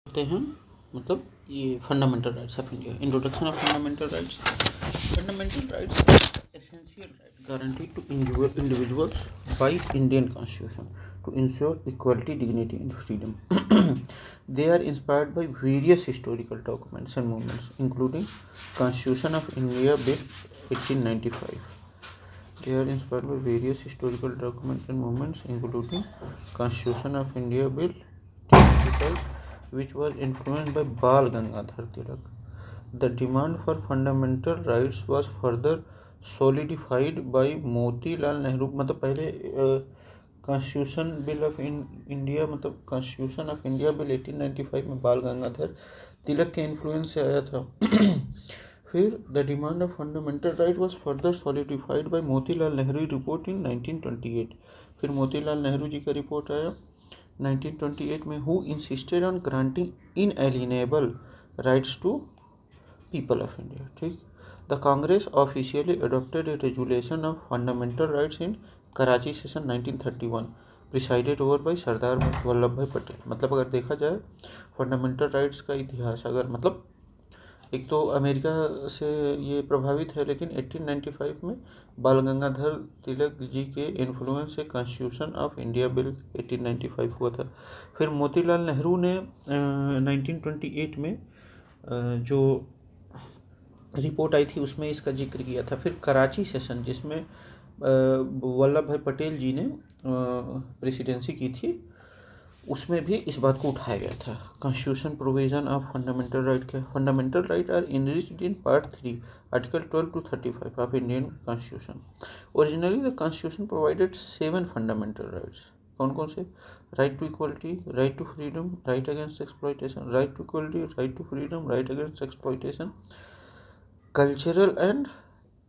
होते हैं, मतलब ये fundamental rights of India. Introduction of fundamental rights. Fundamental rights essential right guaranteed to individuals by Indian constitution to ensure equality, dignity, and freedom. They are inspired by various historical documents and movements, including Constitution of India Bill 1895. They are inspired by various historical documents and movements, including Constitution of India Bill 1895, which was influenced by Bal Gangadhar Tilak. The demand for fundamental rights was further solidified by Motilal Nehru. मतलब पहले constitution bill of India, मतलब constitution of India bill 1895 में बाल गंगाधर तिलक के influence से आया था। फिर the demand of fundamental right was further solidified by Motilal Nehru report in 1928। फिर मोतीलाल नेहरू जी का रिपोर्ट आया 1928 में, who insisted on granting inalienable rights to people of India. ठीक। The Congress officially adopted a resolution of fundamental rights in Karachi session 1931 presided over by Sardar Vallabhbhai Patel. मतलब अगर देखा जाए fundamental rights का इतिहास, अगर मतलब एक तो अमेरिका से ये प्रभावित है, लेकिन 1895 में बाल गंगाधर तिलक जी के इन्फ्लुएंस से कॉन्स्टिट्यूशन ऑफ इंडिया बिल 1895 हुआ था। फिर मोतीलाल नेहरू ने 1928 में जो रिपोर्ट आई थी उसमें इसका जिक्र किया था। फिर कराची सेशन, जिसमें वल्लभ भाई पटेल जी ने प्रेसिडेंसी की थी, उसमें भी इस बात को उठाया गया था। Constitution provision of fundamental right के fundamental right are enriched in part 3 article 12 to 35 of Indian constitution. Originally the constitution provided 7 fundamental rights. कौन कौन से? Right to equality, right to freedom, right against exploitation, right to equality, right to freedom, right against exploitation, cultural and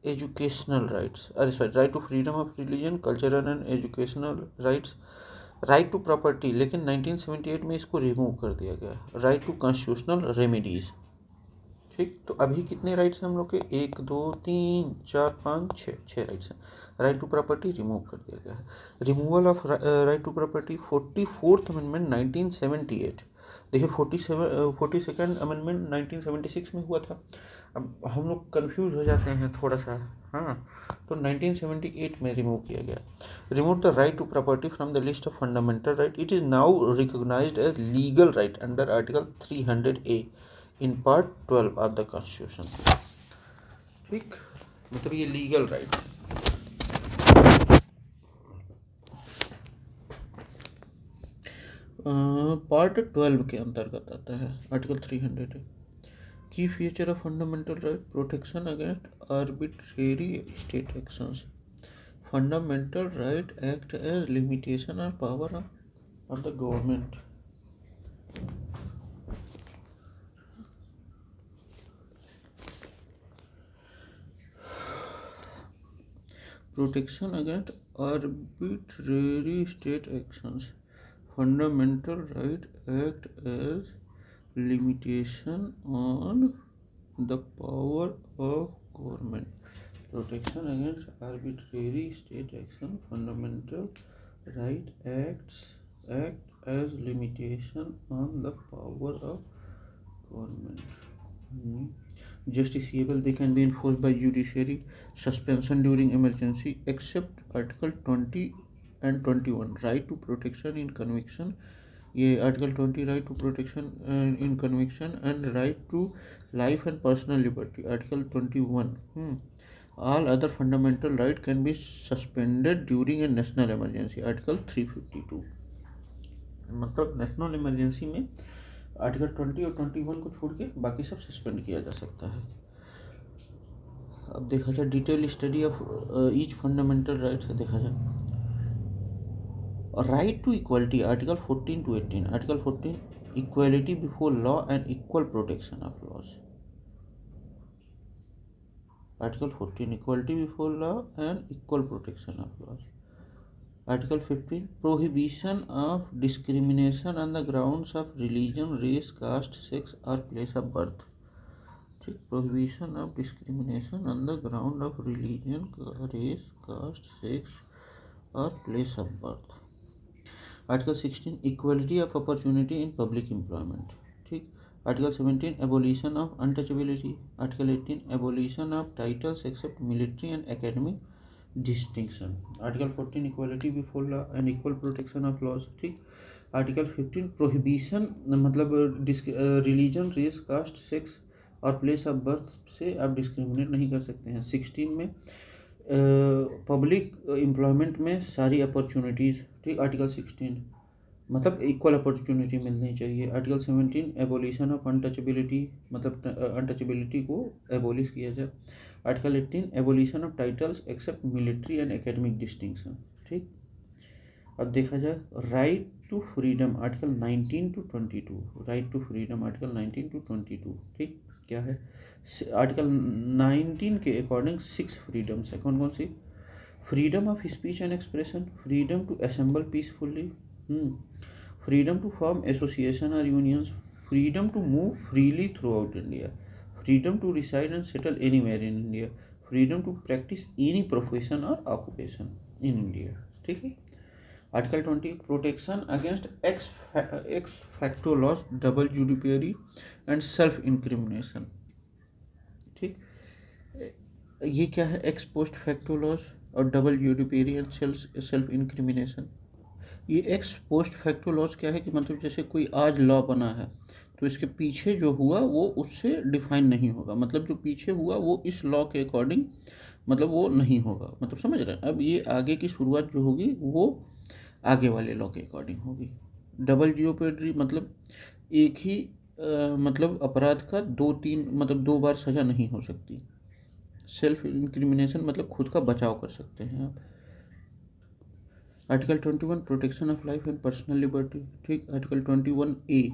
educational rights, right to freedom of religion, cultural and educational rights, right to property, लेकिन 1978 में इसको remove कर दिया गया, right to constitutional remedies. ठीक। तो अभी कितने राइट्स हैं हम लोग के? 1 2 3 4 5 6 राइट्स हैं। राइट टू प्रॉपर्टी रिमूव कर दिया गया है। Removal of right to property 44th amendment 1978। देखिए 42nd अमेंडमेंट 1976 में हुआ था। अब हम लोग कंफ्यूज हो जाते हैं थोड़ा सा, हाँ। तो 1978 में रिमूव किया गया। Remove the right to property from the list of fundamental right. It is now recognised as legal right under article 300A in part 12 of the constitution. ठीक। मतलब ये लीगल राइट है। पार्ट 12 के अंतर्गत आता है article 300A। Key feature of fundamental right, protection against arbitrary state actions. Fundamental right act as limitation और power of the government. Protection against arbitrary state actions. Fundamental right act as limitation on the power of government. Protection against arbitrary state action. Fundamental right act as limitation on the power of government. Justiciable, they can be enforced by judiciary. Suspension during emergency except article 20 and 21, right to protection in conviction। ये article 20 right to protection in conviction and right to life and personal liberty, article 21। All other fundamental right can be suspended during a national emergency, article 352। मतलब national emergency में article 20 और 21 को छोड़ के बाकी सब suspend किया जा सकता है। अब देखा जाए detail study of each fundamental right है। देखा जाए right to equality, article 14 to 18। Article 14 equality before law and equal protection of laws. Article 14 equality before law and equal protection of laws. Article 15 prohibition of discrimination on the grounds of religion, race, caste, sex और place of birth. ठीक। Prohibition of discrimination on the ground of religion, race, caste, sex और place of birth. Article 16 equality of opportunity in public employment. ठीक। Article 17 abolition of untouchability. Article 18 abolition of titles except military and academic distinction. Article 14 equality before law and equal protection of laws. ठीक। Article 15 prohibition मतलब religion, race, caste, sex और place of birth से आप discriminate नहीं कर सकते हैं। 16 में पब्लिक एम्प्लॉयमेंट में सारी अपॉर्चुनिटीज़। ठीक। आर्टिकल 16 मतलब इक्वल अपॉर्चुनिटी मिलनी चाहिए। आर्टिकल 17 एबोलिशन ऑफ अनटचेबिलिटी मतलब अनटचेबिलिटी को एबोलिश किया जाए। Article 18 abolition of titles except military and academic distinction. ठीक। अब देखा जाए right to freedom. Article 19 to 22 right to freedom. Article 19 to 22 ठीक क्या है। आर्टिकल 19 के अकॉर्डिंग 6 फ्रीडम्स है। कौन कौन सी? Freedom of speech and expression, freedom to assemble peacefully, freedom to form association और unions, freedom to move freely throughout India, freedom to reside and settle anywhere in India, freedom to practise any profession और occupation in India. ठीक है। Article 20 protection against ex facto laws, double judiciary and self incrimination. ठीक। ये क्या है? Ex post facto laws और double judiciary and self incrimination. ये x post facto loss क्या है कि मतलब जैसे कोई आज लॉ बना है तो इसके पीछे जो हुआ वो उससे डिफाइन नहीं होगा, मतलब जो पीछे हुआ वो इस लॉ के अकॉर्डिंग मतलब वो नहीं होगा, मतलब समझ रहे हैं। अब ये आगे की शुरुआत जो होगी वो आगे वाले लॉ के अकॉर्डिंग होगी। डबल जियोपेड्री मतलब एक ही मतलब अपराध का दो बार सज़ा नहीं हो सकती। सेल्फ इंक्रिमिनेशन मतलब खुद का बचाव कर सकते हैं आप। Article 21 protection of life and personal liberty. ठीक। Article 21A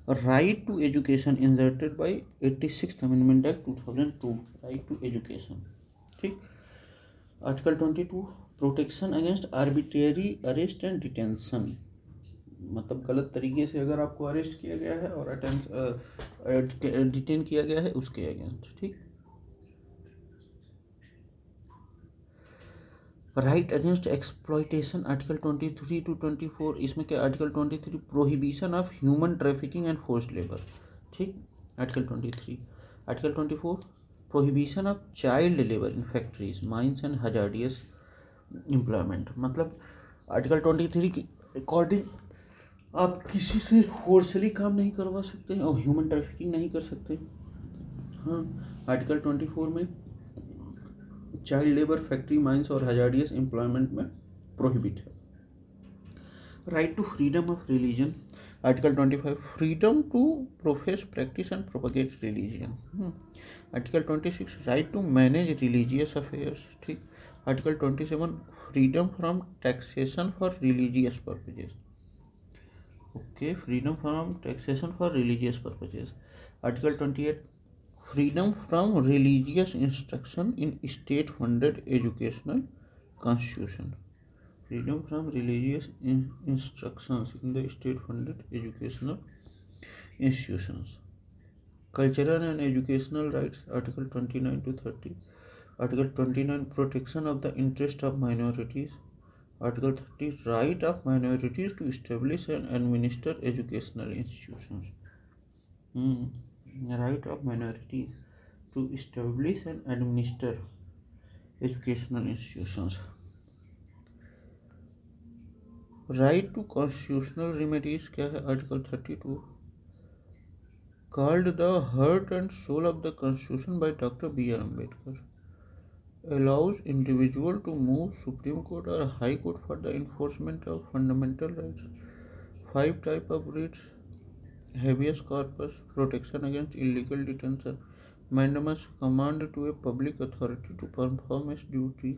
right to education inserted by 86th amendment act 2002 right to education. ठीक। Article 22 protection against arbitrary arrest and detention, मतलब गलत तरीके से अगर आपको अरेस्ट किया गया है और डिटेन किया गया है उसके अगेंस्ट। ठीक। Right against exploitation. Article 23 to 24 इसमें क्या? Article 23 prohibition of human trafficking and forced labour. ठीक। Article 23। Article 24 prohibition of child labour in factories, mines and hazardous employment. मतलब आर्टिकल 23 के अकॉर्डिंग आप किसी से फोर्सली काम नहीं करवा सकते और ह्यूमन ट्रैफिकिंग नहीं कर सकते। हाँ। आर्टिकल 24 में चाइल्ड लेबर, फैक्ट्री, माइंस और हजार्डियस एम्प्लॉयमेंट में प्रोहिबिट है। Right to freedom of religion. Article 25 freedom to profess, practise and propagate religion. Article 26 right to manage religious affairs. ठीक। Article 27 freedom from taxation for religious purposes. Okay, freedom from taxation for religious purposes. Article 28 freedom from religious instruction in state funded educational institution, freedom from religious instructions in the state funded educational institutions. Cultural and educational rights. Article 29 to 30. Article 29 protection of the interest of minorities. Article 30 right of minorities to establish and administer educational institutions. Right of minorities to establish and administer educational institutions. Right to constitutional remedies क्या है? Article 32 called the heart and soul of the constitution by Dr. B.R. Ambedkar allows individual to move Supreme Court or High Court for the enforcement of fundamental rights. 5 type of writs: habeas corpus, protection against illegal detention, mandamus, command to a public authority to perform its duty,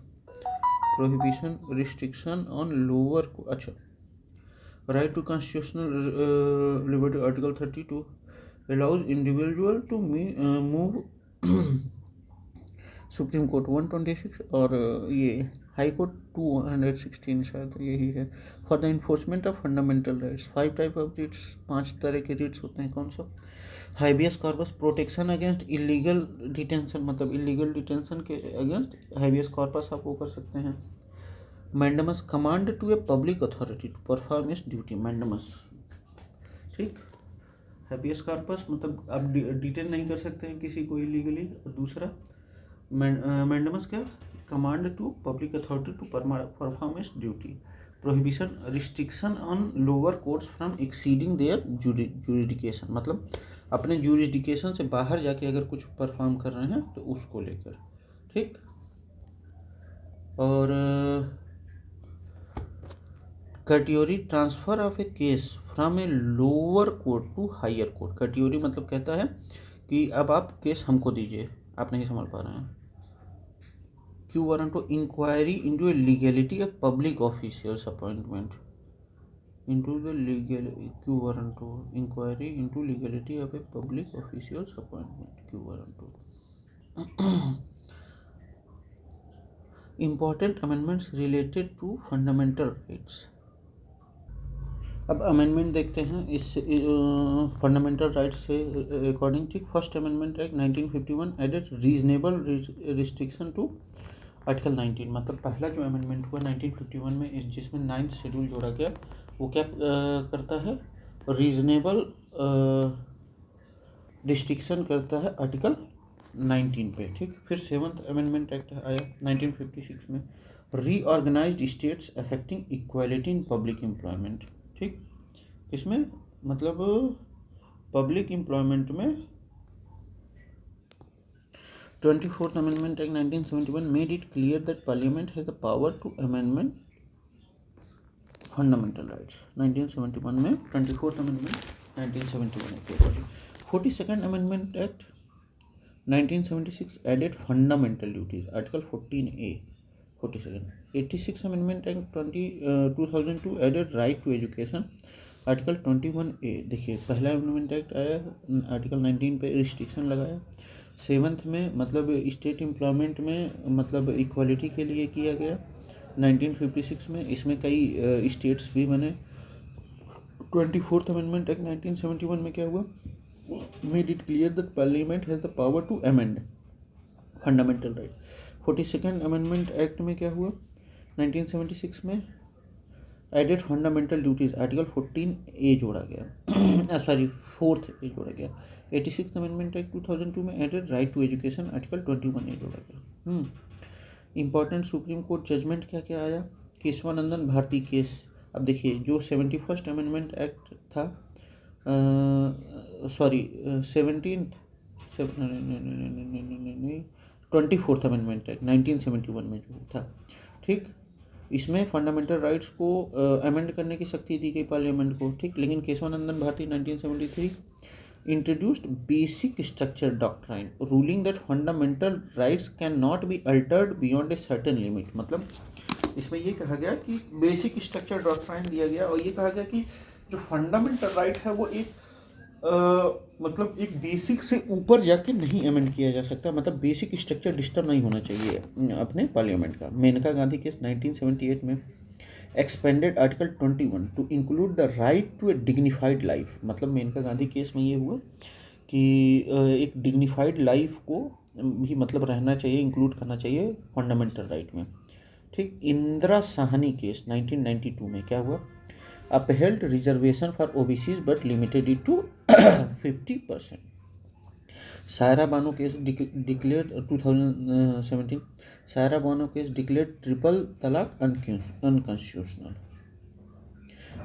prohibition, restriction on lower अच्छा right to constitutional liberty. Article 32 allows individual to move supreme court 126 और ये high court 216 शायद यही है for the enforcement of fundamental rights. 5 type of writs, 5 तरह के writs होते हैं। कौन सा? Habeas corpus, protection against illegal detention, मतलब इलीगल डिटेंशन के अगेंस्ट हाइबियस कॉर्पस आप वो कर सकते हैं। Mandamus, command to a public authority to perform its duty, mandamus. ठीक। हैबियस कॉर्पस मतलब आप डिटेन नहीं कर सकते हैं किसी को इलीगली। और दूसरा मैंडेमस क्या, command to public authority to perform its duty. Prohibition, restriction on lower courts from exceeding their jurisdiction, मतलब अपने जुरिडिकेशन से बाहर जाके अगर कुछ परफॉर्म कर रहे हैं तो उसको लेकर, ठीक। और category, transfer of a case from a lower court to higher court. Category मतलब कहता है कि अब आप केस हमको दीजिए, आप नहीं संभाल पा रहे हैं। Quo warranto to inquiry into a legality of public officials appointment into the legal, quo warranto to inquiry into legality of a public officials appointment, quo warranto to. Important amendments related to fundamental rights. अब amendment देखते हैं इस fundamental rights से according, ठीक। First amendment act 1951 added reasonable restriction to article 19, मतलब पहला जो amendment हुआ 1951 में, इस जिसमें 9th शेड्यूल जोड़ा गया, वो क्या करता है, रीजनेबल रिस्ट्रिक्शन करता है आर्टिकल 19 पे, ठीक। फिर 7th अमेंडमेंट एक्ट आया 1956 में, reorganised states affecting equality in public employment, ठीक। इसमें मतलब पब्लिक एम्प्लॉयमेंट में 24th amendment act 1971 made it clear that parliament has the power to amendment fundamental rights. 1971 में 24th अमेंडमेंट 1971 के according. 42nd amendment act 1976 added fundamental duties, article 14A 42nd। 86th amendment act 2002 added right to education, article 21A। देखिए पहला amendment act आया, article 19 पे restriction लगाया। 7th में मतलब state employment में मतलब इक्वालिटी के लिए किया गया 1956 में, इसमें कई स्टेट्स भी बने। 24th अमेंडमेंट एक्ट 1971 में क्या हुआ, made it clear that parliament has the power to amend fundamental right. 42nd amendment act में क्या हुआ 1976 में, added fundamental duties, article 14A जोड़ा गया, सॉरी 4th जोड़ा गया। 86th अमेंडमेंट एक्ट 2002 में added right to education, article 21A जोड़ा गया। इंपॉर्टेंट सुप्रीम कोर्ट जजमेंट क्या क्या आया, केशवानंदन भारती केस। अब देखिए जो 71st अमेंडमेंट एक्ट था, सॉरी 24th अमेंडमेंट एक्ट 1971 में जो था, ठीक। इसमें फंडामेंटल राइट्स को अमेंड करने की शक्ति दी गई पार्लियामेंट को, ठीक। लेकिन Kesavananda Bharati 1973 introduced basic structure doctrine ruling that fundamental rights cannot be altered beyond a certain limit. मतलब इसमें ये कहा गया कि बेसिक स्ट्रक्चर डॉक्ट्राइन दिया गया और ये कहा गया कि जो फंडामेंटल राइट है वो एक मतलब एक बेसिक से ऊपर जाके नहीं अमेंड किया जा सकता, मतलब बेसिक स्ट्रक्चर डिस्टर्ब नहीं होना चाहिए अपने पार्लियामेंट का। मेनका गांधी केस 1978 में expanded article 21 to include the right to a dignified life. मतलब मेनका गांधी केस में ये हुआ कि एक डिग्निफाइड लाइफ को भी मतलब रहना चाहिए, इंक्लूड करना चाहिए फंडामेंटल राइट में, ठीक। इंदिरा साहनी केस 1992 में क्या हुआ, upheld reservation for OBCs but limited it to 50%. Saira Bano case declared 2017, Saira Bano case declared triple तलाक अनकॉन्स्टिट्यूशनल।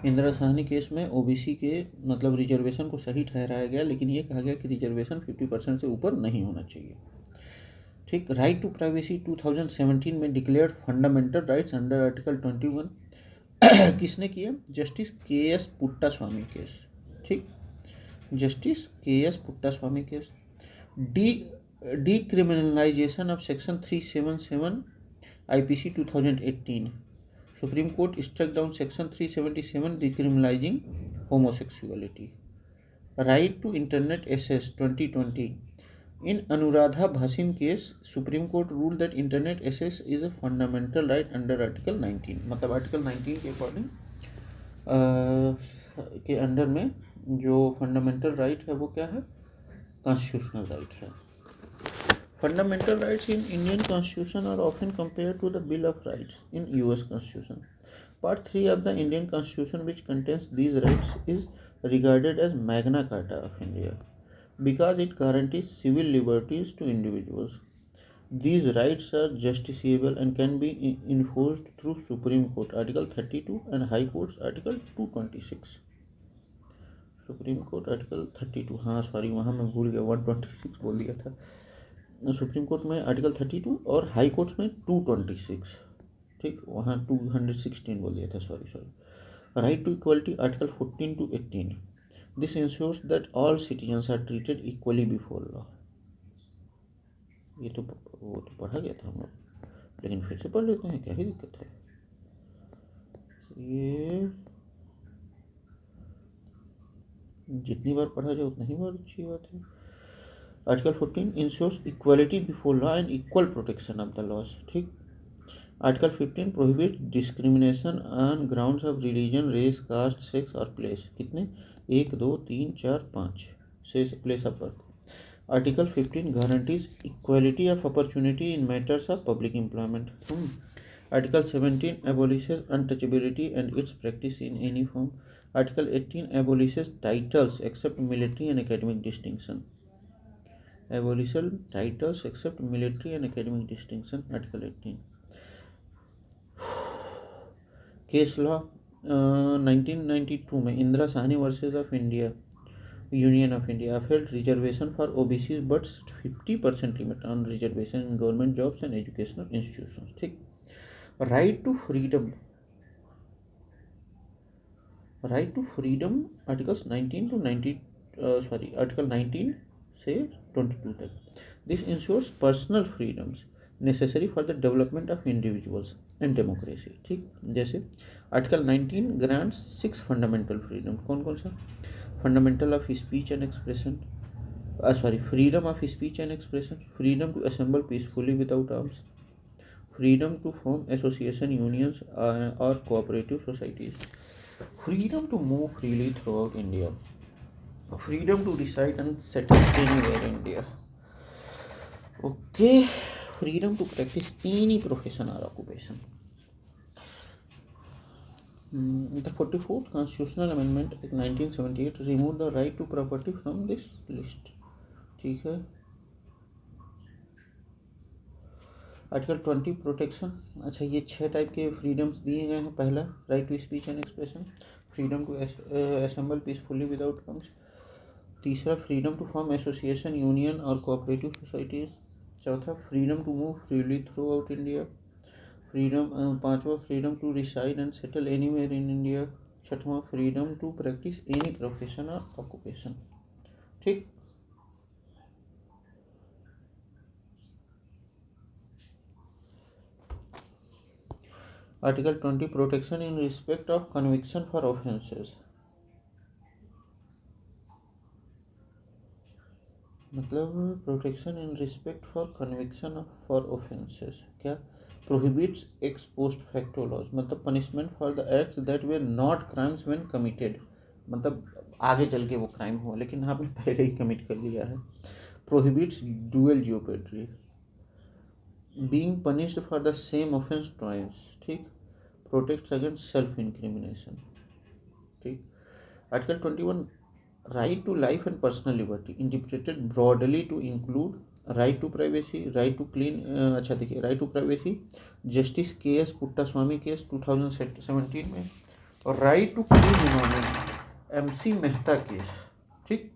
इंदिरा साहनी केस में ओबीसी के मतलब रिजर्वेशन को सही ठहराया गया, लेकिन ये कहा गया कि रिजर्वेशन 50% से ऊपर नहीं होना चाहिए, ठीक। राइट टू प्राइवेसी 2017 में declared fundamental rights under article 21 किसने किया, जस्टिस के.एस. पुट्टास्वामी केस, ठीक। Justice K S. Puttaswamy case. Decriminalisation of section 377 IPC 2018, supreme court struck down section 377 decriminalising homosexuality. Right to internet access 2020, in Anuradha Bhasin case supreme court rule that internet access is a fundamental right under article 19। मतलब article 19 के according के under में जो fundamental right है वो क्या है, constitutional right है। Fundamental rights in Indian constitution are often compare to the bill of rights in US constitution. Part 3 of the Indian Constitution, which contains these rights, is regarded as Magna Carta of India because it guarantees civil liberties to individuals. These rights are justiciable and can be enforced through Supreme Court Article 32 and High Courts Article 226. Supreme court article 32, हाँ sorry वहाँ मैं भूल गया 126 बोल दिया था। Supreme court में article 32 और हाई कोर्ट्स में 226, ठीक, वहाँ 216 बोल दिया था, sorry. Right to equality article 14 to 18, this ensures that all citizens are treated equally before law. ये तो वो तो पढ़ा गया था हम लोग, लेकिन फिर से पढ़ लेते हैं, क्या ही दिक्कत है। ये जितनी बार पढ़ा जाए उतनी ही बार अच्छी बात है। Article 14 ensures equality before law and equal protection of the laws, ठीक। Article 15 prohibit discrimination on grounds of religion, race, caste, sex और प्लेस। कितने? 1 2 3 4 5 से place of birth. Article 15 guarantees equality of opportunity in matters of public employment. Article 17 abolishes untouchability and its practice in any form. Article 18 abolishes titles except military and academic distinction. Abolition titles except military and academic distinction. Article 18. Case law 1992 में Indira Sahni versus of India, union of India upheld reservation for OBC but 50% limit on reservation in government jobs and educational institutions, ठीक। Right to freedom, right to freedom articles 19 to 90, article 19 से 22 तक। This ensures personal freedoms necessary for the development of individuals and democracy, ठीक। जैसे article 19 grants 6 fundamental freedom. कौन कौन सा? Fundamental of speech and expression, freedom of speech and expression, freedom to assemble peacefully without arms, freedom to form association unions or cooperative societies, freedom to move freely throughout India, freedom to reside and settle anywhere in India, okay, freedom to practice any profession or occupation. The 44th Constitutional Amendment Act 1978 removed the right to property from this list, ठीक है। Article 20 protection, अच्छा ये 6 type के freedoms दिए गए हैं। पहला right to speech and expression, freedom to assemble peacefully without arms. तीसरा freedom to form association union और कोऑपरेटिव सोसाइटीज़। चौथा freedom to move freely throughout India. पांचवा freedom to reside and settle anywhere in India. छठवां freedom to practise any profession और occupation, ठीक। Article 20 protection in respect of conviction for offences, मतलब protection in respect for conviction for offences क्या? Prohibits x post facto laws, मतलब punishment for the acts that were not crimes when committed, मतलब आगे चल के वो crime हुआ लेकिन आपने पहले ही कमिट कर लिया है। Prohibits dual jeopardy, being punished for the same offense twice, ठीक। प्रोटेक्ट्स अगेंस्ट सेल्फ इंक्रिमिनेशन, ठीक। Article 21 right to life and personal liberty interpreted broadly to include right to privacy, right to clean, अच्छा देखिए, right to privacy justice K S. Puttaswamy case 2017 में, और right to clean environment M C. Mehta case, ठीक।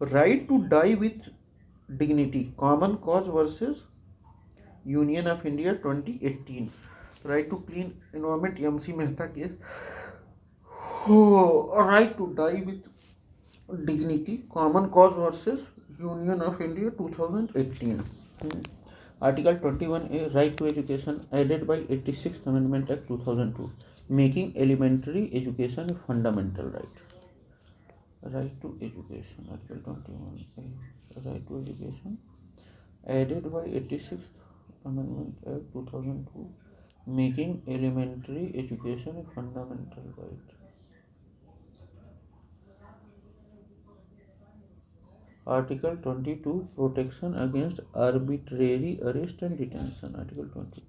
Right to die with dignity common cause versus union of India 2018, right to clean environment M C. Mehta case, right to die with dignity common cause versus union of India 2018। Article 21A right to education added by 86th amendment act 2002, making elementary education a fundamental right. Right to education article 21A right to education added by 86th Amendment Act 2002, making elementary education a fundamental right. Article 22 protection against arbitrary arrest and detention. Article 22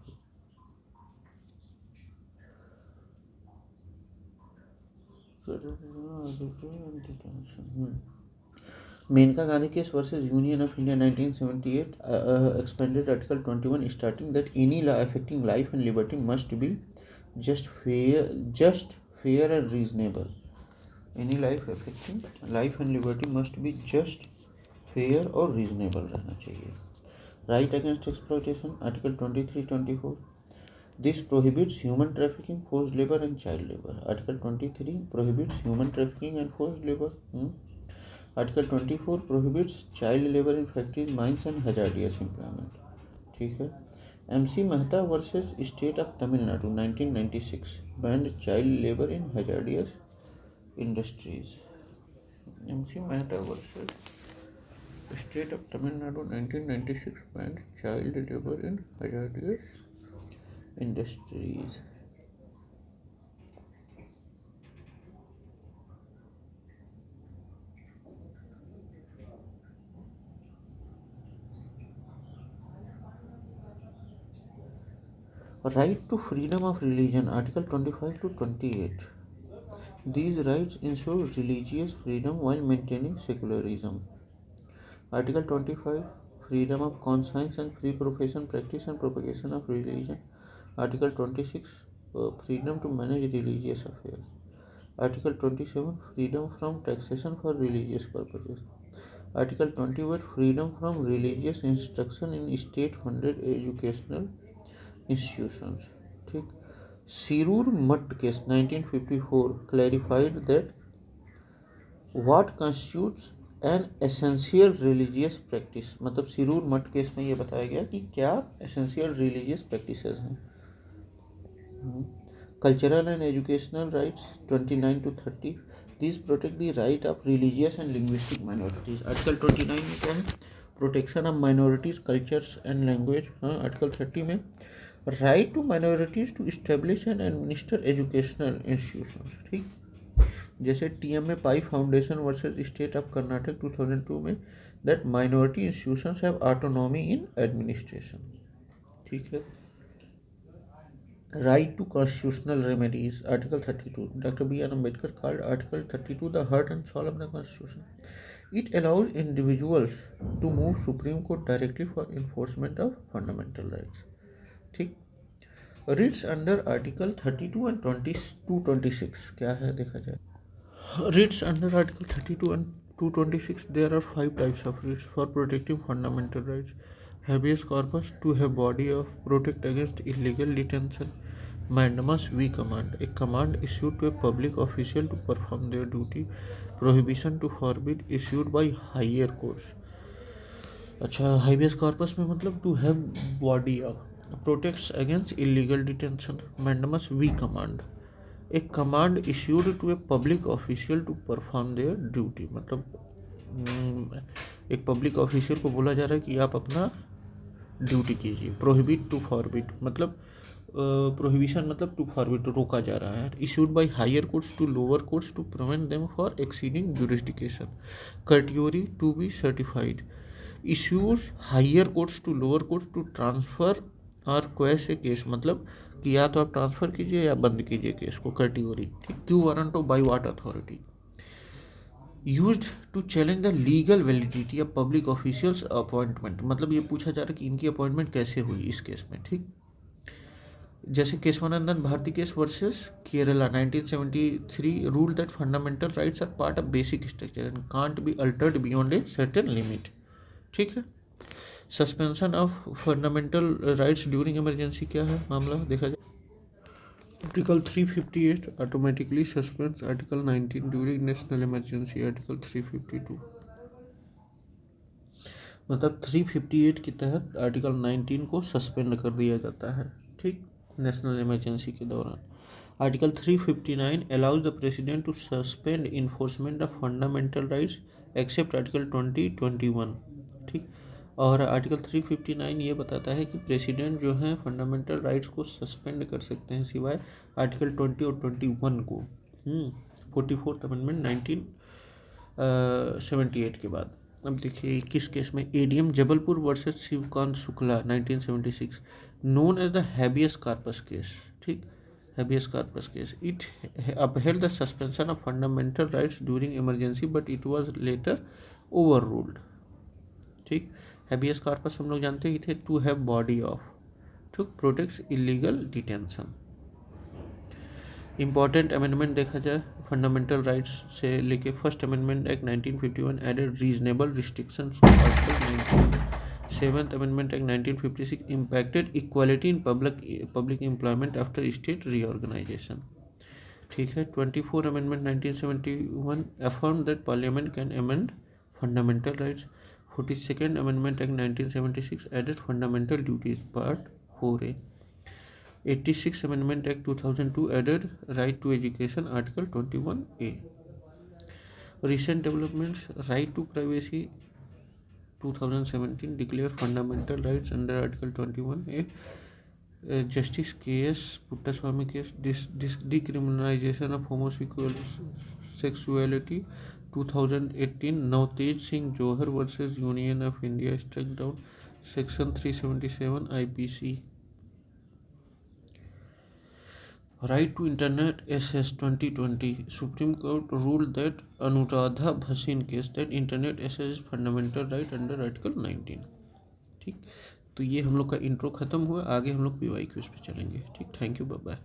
Maneka Gandhi case versus union of India 1978 expanded Article 21 stating that any law affecting life and liberty must be just fair and reasonable. Any life affecting life and liberty must be just fair और reasonable रहना चाहिए. Right against exploitation, Article 23-24. This prohibits human trafficking, forced labor and child labor. Article 23 prohibits human trafficking and forced labor. Article 24 prohibits child labor in factories, mines and hazardous employment. ठीक है. MC Mehta versus State of Tamil Nadu 1996 banned child labor in hazardous industries. MC Mehta versus State of Tamil Nadu 1996 banned child labor in hazardous industries. Right to freedom of religion, Article 25-28. These rights ensure religious freedom while maintaining secularism. Article 25, freedom of conscience and free profession, practice and propagation of religion. Article 26, freedom to manage religious affairs. Article 27, freedom from taxation for religious purposes. Article 28, freedom from religious instruction in state-funded educational institutions. ठीक. सिरूर मठ case 1954 clarified that what constitutes an essential religious practice. मतलब सिरूर मठ case में ये बताया गया कि क्या essential religious practices हैं. Cultural and educational rights 29-30. These protect the right of religious and linguistic minorities. Article 29 में क्या है? Protection of minorities, cultures and language. Article 30 में right to minorities to establish and administer educational institutions. ठीक. जैसे TM में Pai foundation versus state of Karnataka 2002 में that minority institutions have autonomy in administration. ठीक है. Right to constitutional remedies, Article 32. Dr. B. R. Ambedkar called Article 32 the heart and soul of the Constitution. It allows individuals to move Supreme Court directly for enforcement of fundamental rights. ठीक. Writs under Article 32 and 226 क्या है देखा जाए. Writs under Article 32 and 226, there are 5 types of writs for protecting fundamental rights. Habeas corpus, to have body of protect against illegal detention. Mandamus v command, a command issued to a public official to perform their duty. Prohibition to forbid, issued by higher courts. अच्छा, habeas corpus में मतलब to have body of, protects against illegal detention. Mandamus v command, a command issued to a public official to perform their duty. मतलब एक public official को बोला जा रहा है कि आप अपना ड्यूटी कीजिए. प्रोहिबिट टू फॉरबिट मतलब प्रोहिबिशन मतलब टू फॉरबिट रोका जा रहा है. Issued by higher courts to lower courts to prevent them for exceeding jurisdiction. Category to be certified, issues higher courts to lower courts to transfer और quash ए case मतलब कि या तो आप ट्रांसफ़र कीजिए या बंद कीजिए केस को. कैटेगरी. ठीक. Quo warranto of by what authority. Used to challenge the legal validity of public officials appointment मतलब ये पूछा जा रहा है कि इनकी अपॉइंटमेंट कैसे हुई इस केस में. ठीक. जैसे Kesavananda Bharati case versus Kerala 1973 rule that fundamental rights are part of basic structure and can't be altered beyond a certain limit. ठीक है. Suspension of fundamental rights during emergency क्या है मामला देखा जाए. Article 358 automatically suspends article 19 during national emergency. Article 352 मतलब 358 के तहत आर्टिकल 19 को सस्पेंड कर दिया जाता है. ठीक. नेशनल इमरजेंसी के दौरान. Article 359 allows the president to suspend enforcement of fundamental rights except article 20-21. ठीक. और आर्टिकल 359 ये बताता है कि प्रेसिडेंट जो है फंडामेंटल राइट्स को सस्पेंड कर सकते हैं सिवाय आर्टिकल 20 और 21 को. 44th अमेंडमेंट 1978 के बाद. अब देखिए किस केस में. ADM Jabalpur versus Shivkant Shukla 1976 known as the habeas corpus case. ठीक. habeas corpus case. It upheld the suspension of fundamental rights during emergency, but it was later overruled. ठीक, habeas corpus हम लोग जानते ही थे, to have body of, to protects illegal detention. Important amendment देखा जाए fundamental rights से लेके first amendment act 1951 added reasonable restrictions to article 19. Seventh amendment act 1956 impacted equality in public employment after state reorganisation. ठीक है. 24 amendment 1971 affirm that parliament can amend fundamental rights. 42nd amendment act 1976 added fundamental duties part 4A. 86th Amendment Act 2002 added right to education, Article 21A. Recent developments: right to privacy 2017 declare fundamental rights under Article 21A. Justice K.S. Puttaswamy case, decriminalization of homosexuality 2018. Navtej Singh Johar versus Union of India struck down Section 377 IPC. Right to internet access 2020. Supreme Court ruled that Anuradha Bhasin case that internet access is fundamental right under Article 19. ठीक, तो ये हम लोग का intro खत्म हुआ. आगे हम लोग PYQs पे चलेंगे. ठीक, थैंक यू, बाय बाय.